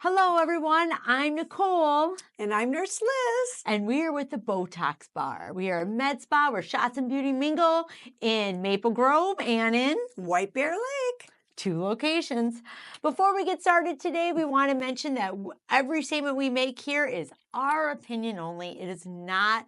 Hello, everyone. I'm Nicole. And I'm Nurse Liz. And we are with the Botox Bar. We are a Medspa where shots and beauty mingle in Maple Grove and in White Bear Lake. 2 locations. Before we get started today, we want to mention that every statement we make here is our opinion only. It is not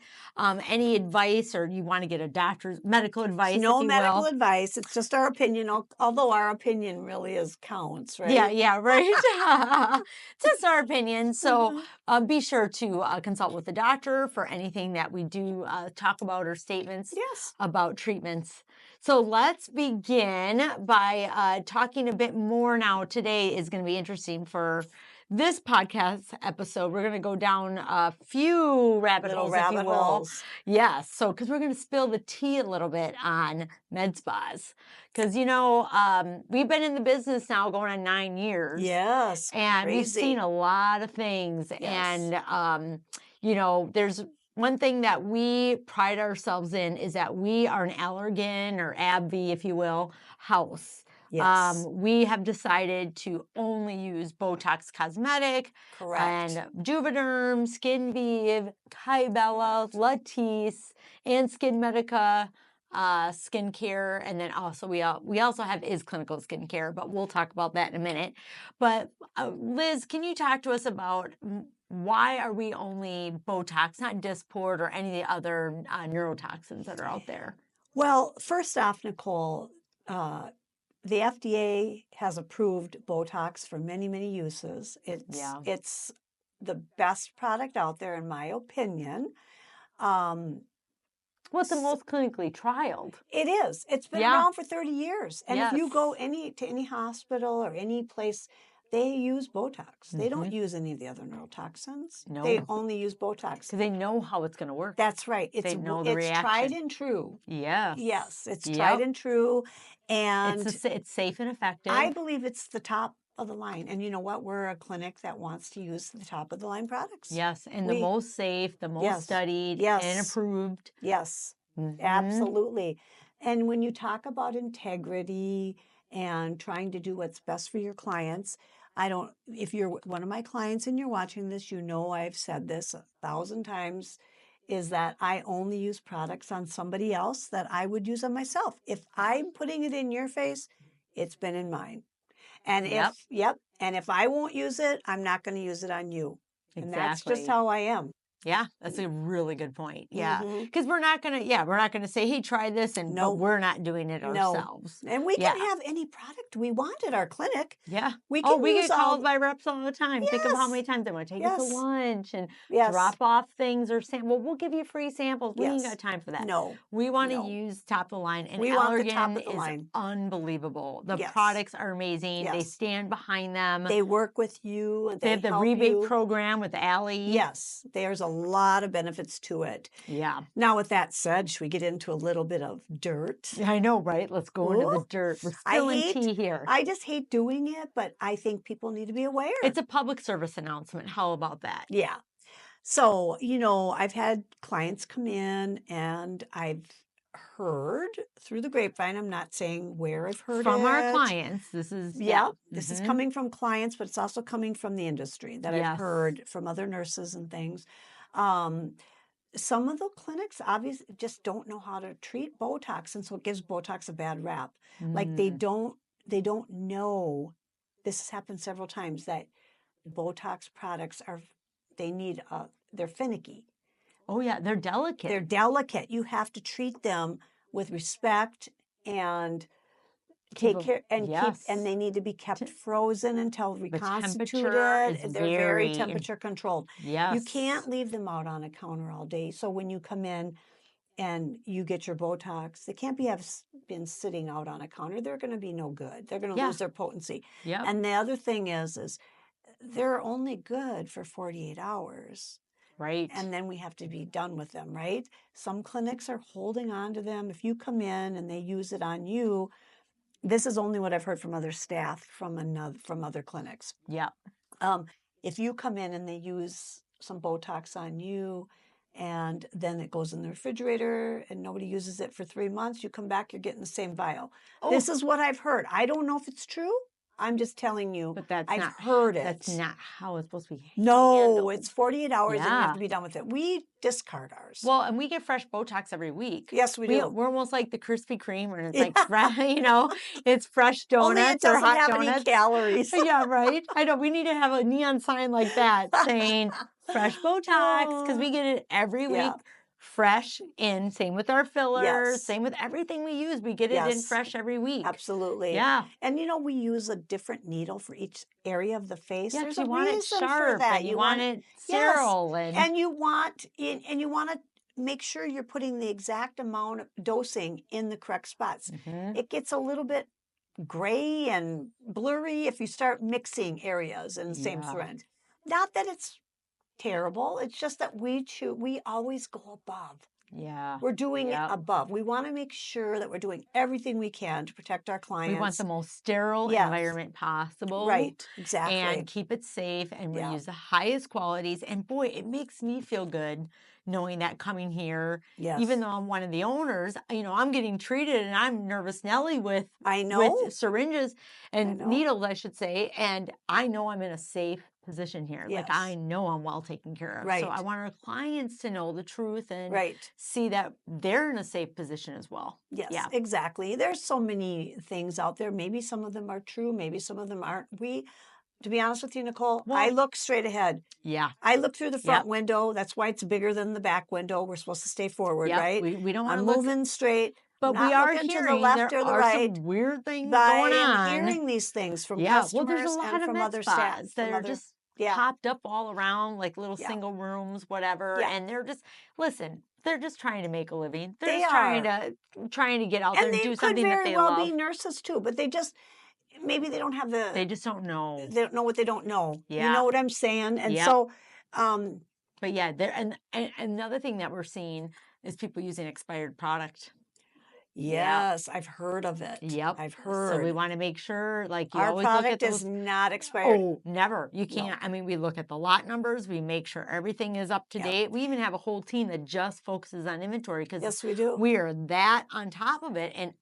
any advice, or you want to get a doctor's medical advice. No if you medical will. advice. It's just our opinion, although our opinion really counts, right? Yeah, right. Just our opinion. So be sure to consult with the doctor for anything that we do talk about or statements about treatments. So let's begin by talking a bit more now. Today is going to be interesting for this podcast episode. We're going to go down a few rabbit holes, if you will. Yes. So, because we're going to spill the tea a little bit on med spas. Because, we've been in the business now going on 9 years. Yes. And crazy. We've seen a lot of things. Yes. And, there's one thing that we pride ourselves in is that we are an Allergan or AbbVie, if you will, house. Yes. We have decided to only use Botox Cosmetic. Correct. And Juvederm, Skin Vive, Kybella, Latisse, and Skin Medica skincare. And then also we also have Is Clinical Skincare, but we'll talk about that in a minute. But Liz, can you talk to us about why are we only Botox, not Dysport or any of the other neurotoxins that are out there? Well, first off, Nicole, the FDA has approved Botox for many, many uses. It's the best product out there, in my opinion. What's the most clinically trialed? It is. It's been around for 30 years. And if you go to any hospital or any place, they use Botox. They don't use any of the other neurotoxins. No. They only use Botox. Because they know how it's going to work. That's right. They know the reaction. Tried and true. Yes. Yes, it's tried and true. And it's safe and effective. I believe it's the top of the line. And you know what? We're a clinic that wants to use the top of the line products. Yes, and the most safe, the most studied, and approved. Yes, absolutely. And when you talk about integrity and trying to do what's best for your clients, if you're one of my clients and you're watching this, I've said this 1,000 times, is that I only use products on somebody else that I would use on myself. If I'm putting it in your face, it's been in mine. And if I won't use it, I'm not going to use it on you. Exactly. And that's just how I am. Yeah, that's a really good point. Yeah, because we're not gonna say, "Hey, try this," but we're not doing it ourselves. And we can have any product we want at our clinic. Yeah, we get called by reps all the time. Yes. Think of how many times they want to take us to lunch and drop off things or sample. We'll give you free samples. We ain't got time for that. No, we want to use top of the line, and we want the top of the is line. Unbelievable. The products are amazing. They stand behind them. They work with you. And they have the rebate program with Allie. Yes, there's a lot of benefits to it. Yeah. Now, with that said, should we get into a little bit of dirt? I know, right? Let's go into the dirt. We're spilling tea here. I just hate doing it, but I think people need to be aware. It's a public service announcement. How about that? Yeah. So, I've had clients come in and I've heard through the grapevine. I'm not saying where I've heard from it. our clients. This is this is coming from clients, but it's also coming from the industry that I've heard from other nurses and things. Some of the clinics obviously just don't know how to treat Botox, and so it gives Botox a bad rap. Like they don't know. This has happened several times that Botox products they're finicky. Oh yeah, they're delicate. They're delicate. You have to treat them with respect and take care and they need to be kept frozen until reconstituted. They're very temperature controlled. Yes. You can't leave them out on a counter all day. So when you come in and you get your Botox, they can't been sitting out on a counter. They're going to be no good. They're going to lose their potency. Yeah. And the other thing is they're only good for 48 hours. Right. And then we have to be done with them, right? Some clinics are holding on to them. If you come in and they use it on you, this is only what I've heard from other staff from other clinics. Yeah. If you come in and they use some Botox on you and then it goes in the refrigerator and nobody uses it for 3 months, you come back, you're getting the same vial. Oh. This is what I've heard. I don't know if it's true. I'm just telling you, But that's I've not heard that's it. not how it's supposed to be No, handled. it's 48 hours and you have Yeah. to be done with it. We discard ours. Well, and we get fresh Botox every week. Yes, we do. We're almost like the Krispy Kreme, and it's Yeah. like it's fresh Only it donuts or doesn't hot have any donuts. calories. Yeah, right. I know we need to have a neon sign like that saying fresh Botox because we get it every Yeah. week. Fresh in, same with our fillers, Yes. same with everything we use. We get it in Yes. fresh every week. Absolutely. Yeah. And we use a different needle for each area of the face. Yeah, There's 'cause a you want it reason for sharp that. and you want it yes, sterile and you want to make sure you're putting the exact amount of dosing in the correct spots. Mhm. It gets a little bit gray and blurry if you start mixing areas in the same Yeah. thread. Not that it's terrible. It's just that we always go above. Yeah. We're doing it Yep. above. We want to make sure that we're doing everything we can to protect our clients. We want the most sterile Yes. environment possible. Right, exactly. And keep it safe, and we Yeah. use the highest qualities. And boy, it makes me feel good knowing that coming here, Yes. even though I'm one of the owners, I'm getting treated and I'm nervous Nelly with I know. with syringes and know. needles, I should say. And I know I'm in a safe position here. Like Yes. I know I'm well taken care of. So Right. I want our clients to know the truth and Right. see that they're in a safe position as well. Yes, Yeah. exactly. There's so many things out there. Maybe some of them are true. Maybe some of them aren't. To be honest with you, Nicole, I Well, look straight ahead. yeah. I look through the front Yep. window. That's why it's bigger than the back window. We're supposed to stay forward, Yep. right? We don't want I'm to look, moving straight. but we Not are looking to the hearing left there or the are right. some weird things But I going am on. hearing these things from Yeah. Well, there's a customers lot and of from med other staff. spas that are just Yeah. popped up all around, like little Yeah. single rooms, whatever. Yeah. And they're just they're just trying to make a living. They're They just trying to get out there And and they do could something that very they well love. be nurses too, but maybe they don't have They just don't know. they don't know what they don't know. You Yeah. know what I'm saying? And Yep. so, But yeah, there and another thing that we're seeing is people using expired product. yes, I've heard of it. Yep. I've So we heard. want to make sure, like you Our always look at product is those. not expired. Oh, never. You No. can't. I mean, we look at the lot numbers. We make sure everything is up to Yep. date. We even have a whole team that just focuses on inventory because Yes, we do. we are that on top of it. And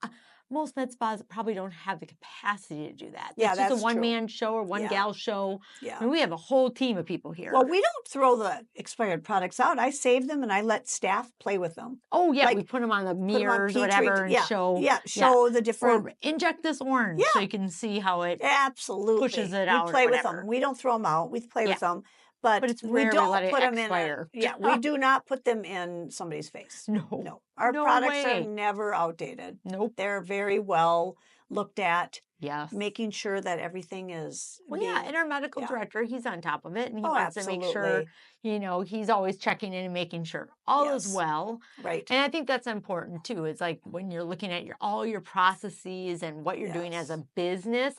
most med spas probably don't have the capacity to do that. Yeah, It's just that's a true. one-man show or one Yeah. gal show. Yeah. And we have a whole team of people here. Well, we don't throw the expired products out. I save them and I let staff play with them. Oh, yeah. Like, we put them on the Put 'em on mirrors or Petri- whatever and yeah, show. Yeah, show the different. Or inject this orange so you can see how it Absolutely. pushes it out We or play with whatever. them. We don't throw them out. We play with them. But it's we rare we don't let it put them expire. we do not put them in somebody's face. No. No. Our No products are way. never outdated. Nope. They're very well looked at, Yes. making sure that everything is Well, yeah, being- and our medical yeah. director, he's on top of it, and he Oh, wants to make sure, absolutely. he's always checking in and making sure all is Yes. well. Right. And I think that's important too. It's like when you're looking at all your processes and what you're doing as a Yes. business,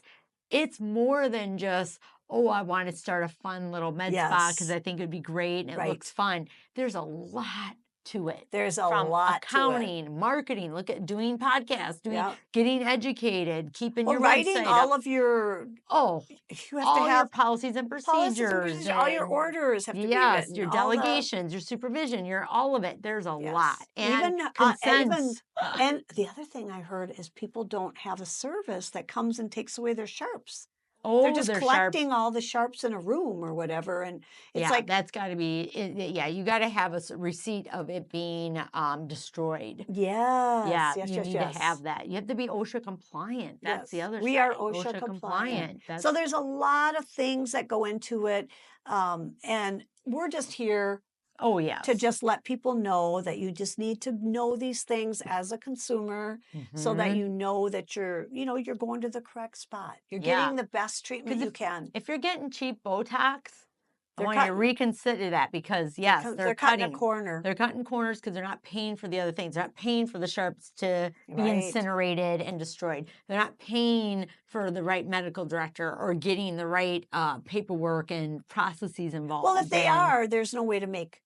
it's more than just, oh, I want to start a fun little med spa because Yes. I think it'd be great and it looks fun. There's a lot to it. There's a From lot to it. accounting, marketing, look at doing podcasts, Yeah. getting educated, keeping Well, your writing website all up. of your Oh, you have all to your have policies and procedures. all your and orders have to be yes, written. your all the- delegations, your supervision, your all of it. There's a Yes. lot. And Even consents. and the other thing I heard is people don't have a service that comes and takes away their sharps. Oh, They're just sharp. collecting all the sharps in a room or whatever, and it's Yeah, like that's got to be. Yeah, you got to have a receipt of it being destroyed. yes, Yeah, yes, you yes, need yes. to have that. You have to be OSHA compliant. That's the Yes. other We side. are OSHA compliant. So there's a lot of things that go into it, and we're just here oh yeah, to just let people know that you just need to know these things as a consumer so that you know that you're going to the correct spot. You're getting the best treatment you can. If you're getting cheap Botox, I They're want you to cutting- reconsider that because yes, they're cutting a corner. They're cutting corners because they're not paying for the other things. They're not paying for the sharps to be Right. incinerated and destroyed. They're not paying for the right medical director or getting the right paperwork and processes involved. Well, if they are, there's no way to make.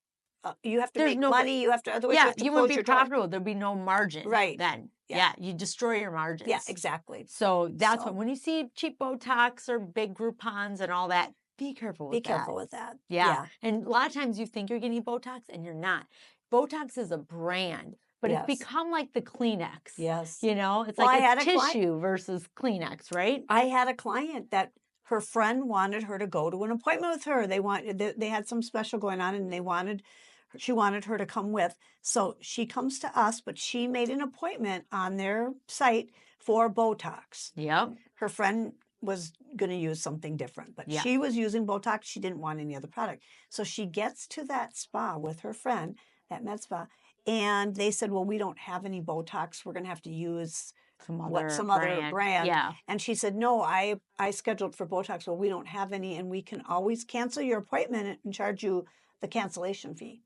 You have to There's make no- money. You have to. Otherwise, you yeah, have to you close wouldn't be your door. profitable. There'd be no margin. Right. Then. Yeah. Yeah, you destroy your margins. Yeah, exactly. So that's So- when you see cheap Botox or big Groupons and all that, be careful with Be that. careful with that. Yeah. And a lot of times you think you're getting Botox and you're not. Botox is a brand. but it's Yes. become like the Kleenex. Yes. You know, it's Well, I like had a a client. tissue versus Kleenex, right? I had a client that her friend wanted her to go to an appointment with her. They had some special going on, and she wanted her to come with. So she comes to us, but she made an appointment on their site for Botox. Yep. Her friend was going to use something different, but Yeah. she was using Botox. She didn't want any other product. So she gets to that spa with her friend, that med spa, and they said, well, we don't have any Botox. We're going to have to use Some other brand. Yeah. And she said, no, I scheduled for Botox. Well, we don't have any, and we can always cancel your appointment and charge you the cancellation fee.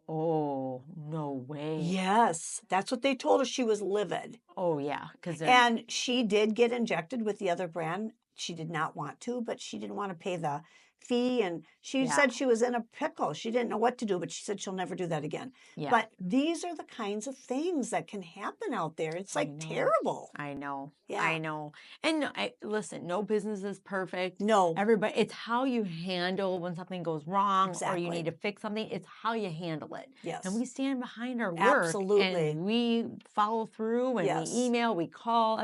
Oh, no way. Yes, that's what they told her. She was livid. Oh, yeah. And she did get injected with the other brand. She did not want to, but she didn't want to pay the fee. And she said she was in a pickle. She didn't know what to do, but she said she'll never do that again. Yeah. But these are the kinds of things that can happen out there. It's like terrible. I know. Yeah. I know. And listen, no business is perfect. No. Everybody, it's how you handle when something goes wrong or you Exactly. need to fix something. It's how you handle it. Yes. And we stand behind our work. Absolutely. And we follow through and Yes. we email, we call.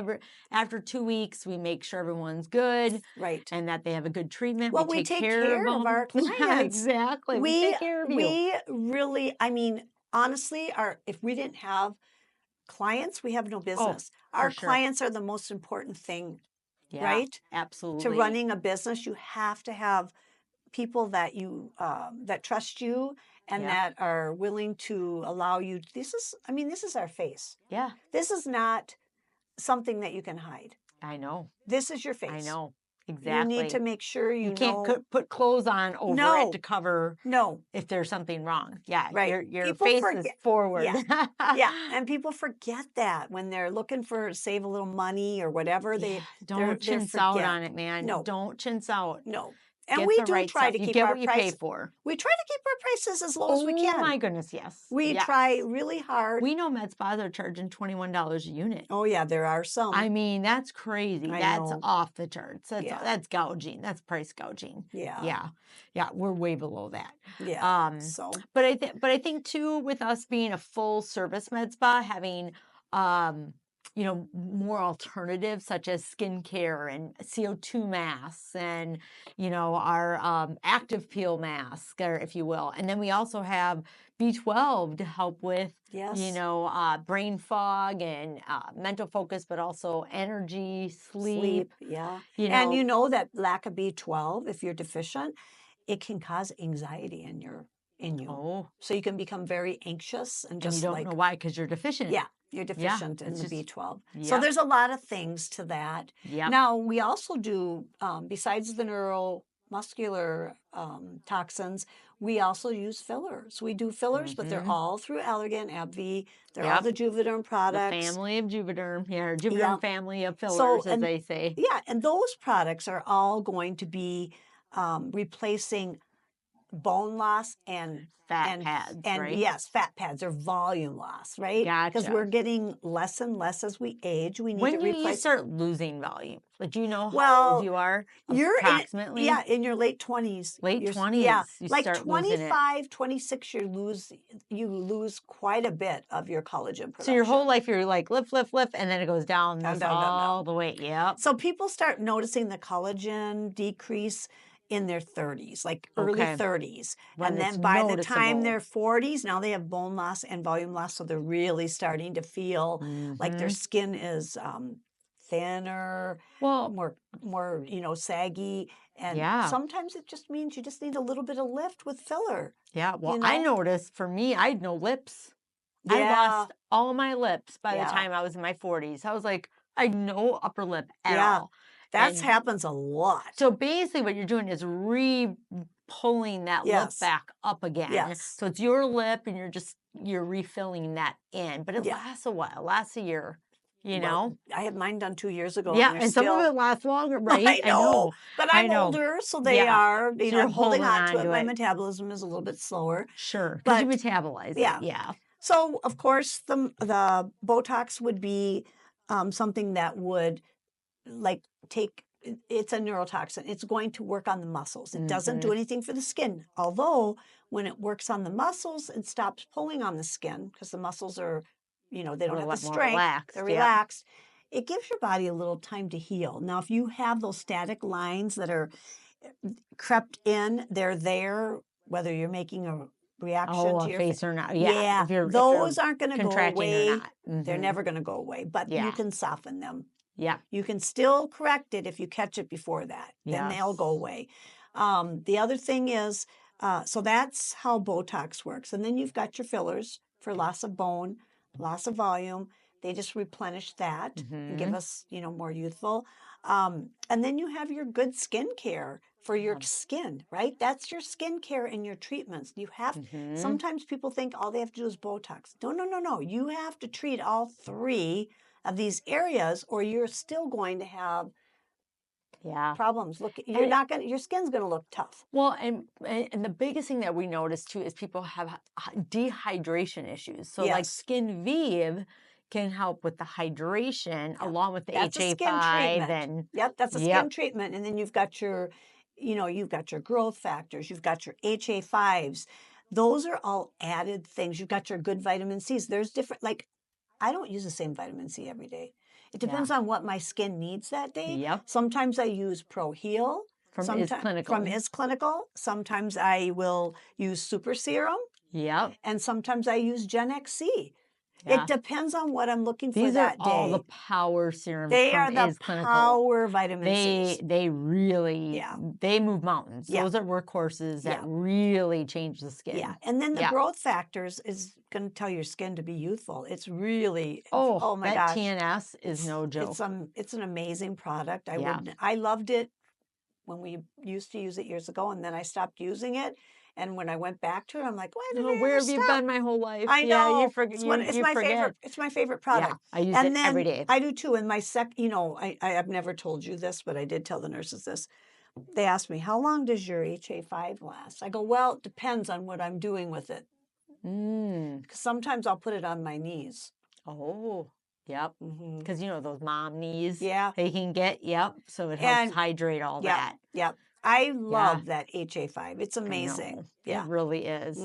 After 2 weeks, we make sure everyone's good. Right. And that they have a good treatment. Well, we take care of our clients. Exactly. We take care of you. We really, I mean, honestly, if we didn't have clients, we have no business. Our clients are the most important thing, right? Absolutely. To running a business, you have to have people that you that trust you and that are willing to allow you. This is our face. Yeah. This is not something that you can hide. I know. This is your face. I know. Exactly. You need to make sure you can't put clothes on over it to cover if there's something wrong. Yeah. Right. Your face is forward. Yeah. Yeah. And people forget that when they're looking for save a little money or whatever. Don't chintz out on it, man. No. Don't chintz out. No. And we do try to keep our prices. You pay for. We try to keep our prices as low as we can. Oh my goodness, yes. We try really hard. We know med spas are charging $21 a unit. Oh yeah, there are some. I mean, that's crazy. That's off the charts. That's gouging. That's price gouging. Yeah. Yeah. Yeah. We're way below that. Yeah. But I think too, with us being a full service med spa, having more alternatives such as skincare and CO2 masks and, our active peel mask, or if you will. And then we also have B12 to help with, brain fog and mental focus, but also energy, sleep. Yeah. And you know that lack of B12, if you're deficient, it can cause anxiety in you. Oh. So you can become very anxious and just you don't know why, because you're deficient. Yeah. You're deficient in the B12. Yep. So there's a lot of things to that. Yep. Now, we also do, besides the neuromuscular toxins, we also use fillers. We do fillers, but they're all through Allergan, AbbVie. They're all the Juvederm products. The family of Juvederm. Yeah, Juvederm family of fillers, as they say. Yeah, and those products are all going to be replacing bone loss and fat pads, right? Yes, fat pads or volume loss, right? Gotcha. Because we're getting less and less as we age. We need to replace. When do you start losing volume? Like, do you know how old you are? Approximately? In your late 20s. Late 20s. Yeah, you like start 25, 26, you lose quite a bit of your collagen production. So your whole life you're like lift, and then it goes down all the way. Yep. So people start noticing the collagen decrease in their 30s, like early 30s. And then by the time they're 40s, now they have bone loss and volume loss. So they're really starting to feel like their skin is thinner, more saggy. And sometimes it just means you just need a little bit of lift with filler. Yeah. Well, I noticed for me, I had no lips. Yeah. I lost all my lips by the time I was in my 40s. I was like, I had no upper lip at all. That happens a lot. So basically what you're doing is pulling that lip back up again. Yes. So it's your lip and you're refilling that in. But it lasts a while. It lasts a year, you know? I had mine done 2 years ago. Yeah, and some of it lasts longer, right? I know. But I'm older, so they are, I'm holding on to it. My metabolism is a little bit slower. Sure, because you metabolize it. Yeah. So, of course, the Botox would be something that would take it's a neurotoxin. It's going to work on the muscles. It doesn't do anything for the skin. Although when it works on the muscles and stops pulling on the skin, because the muscles are, they don't have the more strength, relaxed. they're Yep. relaxed. It gives your body a little time to heal. Now, if you have those static lines that are crept in, they're there, whether you're making a reaction Oh, to a your face or not. Yeah. yeah, If you're those aren't going to go contracting or away. not. They're never going to go away, but you Yeah. can soften them. Yeah. You can still correct it if you catch it before that. Then they'll go Yes. away. The other thing is, so that's how Botox works. And then you've got your fillers for loss of bone, loss of volume. They just replenish that and give us, more youthful. And then you have your good skin care for your skin, right? That's your skin care and your treatments. You have, sometimes people think all they have to do is Botox. No, no, no, no. You have to treat all three of these areas, or you're still going to have problems. Look, you're not going to, your skin's going to look tough. Well, and the biggest thing that we notice too is people have dehydration issues. So like Skin Vive can help with the hydration along with the That's a skin HA5 treatment. and That's a skin treatment. And then you've got your, you've got your growth factors, you've got your HA5s. Those are all added things. You've got your good vitamin C's. There's different, like, I don't use the same vitamin C every day. It depends on what my skin needs that day. Yep. Sometimes I use Pro Heal. From Is Clinical. From Is Clinical. Sometimes I will use Super Serum. Yep. And sometimes I use Gen XC. It depends on what I'm looking for These that are day. all the power serums. They from are the Is Clinical. power vitamin C's. They really, they move mountains. Those are workhorses that really change the skin. Yeah, and then the growth factors is going to tell your skin to be youthful. It's really, oh my that gosh. TNS is no joke. It's an amazing product. I loved it when we used to use it years ago, and then I stopped using it. And when I went back to it, I'm like, why did I where ever have you been my whole life? I know. You forget. It's my favorite. It's my favorite product. I use it every day. I do too. And my I've never told you this, but I did tell the nurses this. They asked me, how long does your HA5 last? I go, well, it depends on what I'm doing with it. Because sometimes I'll put it on my knees. Oh, yep. Because those mom knees. Yeah. They can get, so it helps hydrate all that. Yep. I love that HA5. It's amazing. It really is.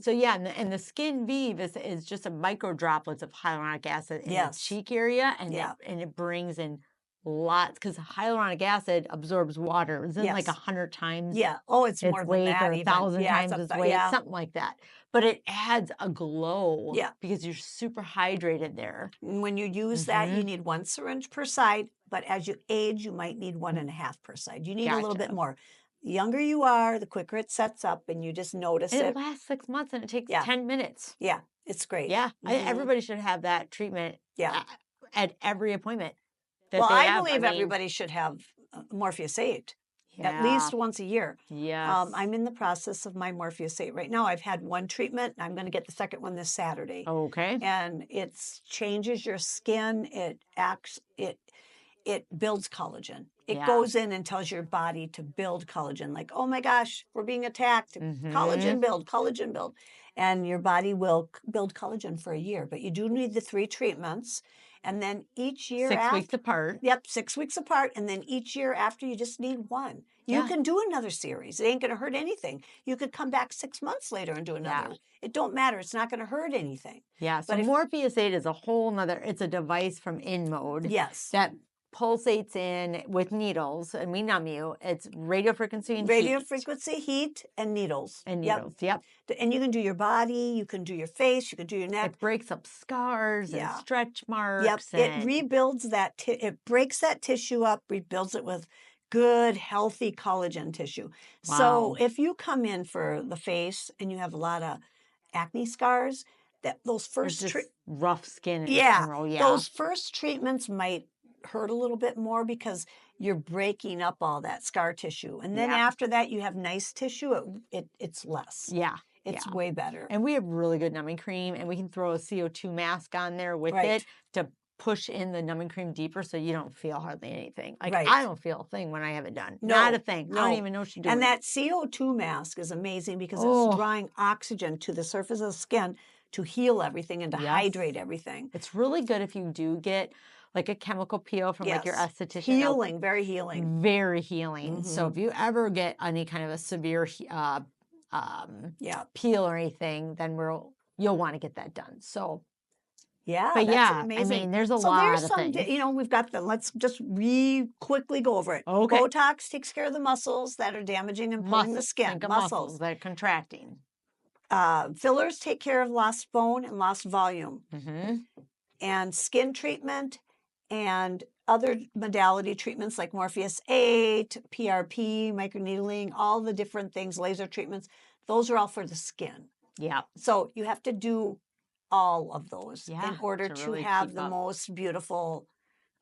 So and the Skin Vive is just a micro droplets of hyaluronic acid in the cheek area, and it brings in lots, because hyaluronic acid absorbs water. Isn't it like 100 times? Yeah. Oh, it's more than that. Or 1,000 times its weight, something like that. But it adds a glow. Yeah. Because you're super hydrated there. And when you use that, you need 1 syringe per side. But as you age, you might need 1.5 per side. You need a little bit more. The younger you are, the quicker it sets up, and you just notice it lasts 6 months, and it takes 10 minutes. Yeah, it's great. Yeah, everybody should have that treatment. At every appointment. Well, I believe everybody should have Morpheus 8 at least once a year. Yes. I'm in the process of my Morpheus 8 right now. I've had 1 treatment, and I'm going to get the second one this Saturday. Okay. And it changes your skin. It builds collagen. It goes in and tells your body to build collagen. Like, oh my gosh, we're being attacked. Collagen build, collagen build. And your body will build collagen for a year. But you do need the 3 treatments. And then each year 6 weeks apart. Yep, 6 weeks apart. And then each year after, you just need 1. You can do another series. It ain't going to hurt anything. You could come back 6 months later and do another. It don't matter. It's not going to hurt anything. Yeah, so Morpheus 8 is a whole nother, it's a device from InMode. Yes. That pulsates in with needles, and we numb you. It's radio frequency and radio heat. frequency, heat, and needles. And needles, yep. And you can do your body, you can do your face, you can do your neck. It breaks up scars and stretch marks. Yep, it rebuilds that, it breaks that tissue up, rebuilds it with good, healthy collagen tissue. Wow. So if you come in for the face and you have a lot of acne scars, those first rough skin in general, those first treatments might hurt a little bit more because you're breaking up all that scar tissue. And then after that, you have nice tissue, it's less. Yeah. It's way better. And we have really good numbing cream, and we can throw a CO2 mask on there with it to push in the numbing cream deeper so you don't feel hardly anything. Like I don't feel a thing when I have it done. No, not a thing. No. I don't even know what you're doing. And that CO2 mask is amazing because it's drawing oxygen to the surface of the skin to heal everything and to hydrate everything. It's really good if you do get like a chemical peel from like your Yes. esthetician. Healing, very healing. Very healing. So if you ever get any kind of a severe Yeah. peel or anything, then you'll want to get that done. So Yeah, but that's yeah, I amazing. mean, there's a So there's lot of some, things. you know, we've got let's just quickly go over it. Okay. Botox takes care of the muscles that are damaging and pulling the Muscles. skin. Think of muscles that are contracting. Fillers take care of lost bone and lost volume. And skin treatment and other modality treatments like Morpheus 8, PRP, microneedling, all the different things, laser treatments, those are all for the skin. Yeah. So you have to do all of those in order to to really have keep the up. most beautiful,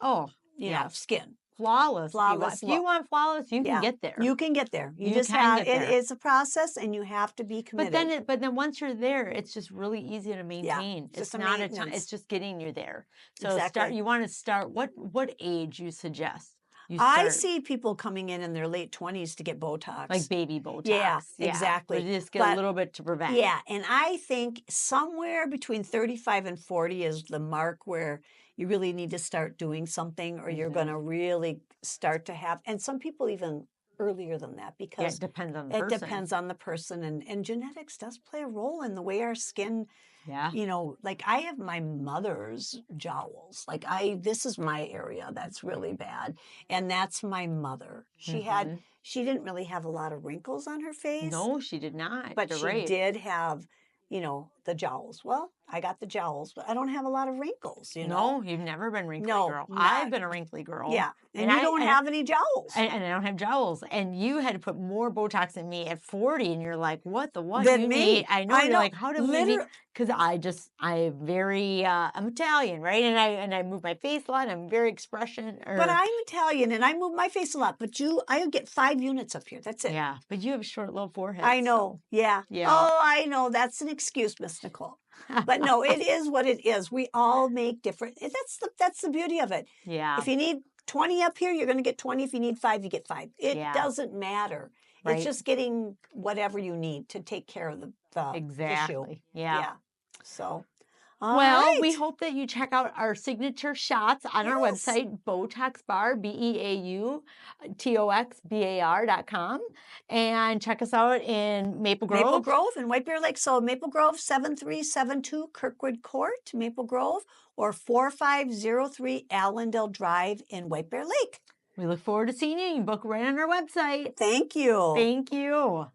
Oh, you know, skin. Flawless. Flawless If you look. want flawless, you can Yeah, get there. you can get there. You You just can have get there. it's a process, and you have to be committed. But then once you're there, it's just really easy to maintain. just It's a not a time. maintenance. It's just getting you there. So Exactly. you want to start. What age you suggest? I see people coming in their late 20s to get Botox. like baby Botox. Yeah, But exactly. just get a little bit to prevent. Yeah, and I think somewhere between 35 and 40 is the mark where you really need to start doing something, or you're going to really start to have, and some people even earlier than that, because it depends on the it person. depends on the person, and genetics does play a role in the way our skin. Yeah. You know, like I have my mother's jowls. Like this is my area that's really bad. And that's my mother. She didn't really have a lot of wrinkles on her face. No, she did not. But she did have, you know, the jowls. Well, I got the jowls, but I don't have a lot of wrinkles, you know? No, you've never been wrinkly No, girl. not- I've been a wrinkly girl. Yeah. And you don't have any jowls. And I don't have jowls. And you had to put more Botox in me at 40, and you're like, what the what? Than you me. need? I know. I You're know. like, how did we meet? Because I'm very, I'm Italian, right? And I move my face a lot. I'm very expression. But I'm Italian, and I move my face a lot. But I get 5 units up here. That's it. Yeah. But you have a short, low forehead. I know. Yeah. Oh, I know. That's an excuse, Miss Nicole. But no, it is what it is. We all make different. That's the beauty of it. Yeah. If you need 20 up here, you're going to get 20. If you need 5, you get 5. It doesn't matter. Right. It's just getting whatever you need to take care of the issue. Yeah. So, we hope that you check out our signature shots on our website, Botox Bar, BeauToxBar.com, and check us out in Maple Grove. Maple Grove and White Bear Lake. So Maple Grove, 7372 Kirkwood Court, Maple Grove, or 4503 Allendale Drive in White Bear Lake. We look forward to seeing you. You can book right on our website. Thank you. Thank you.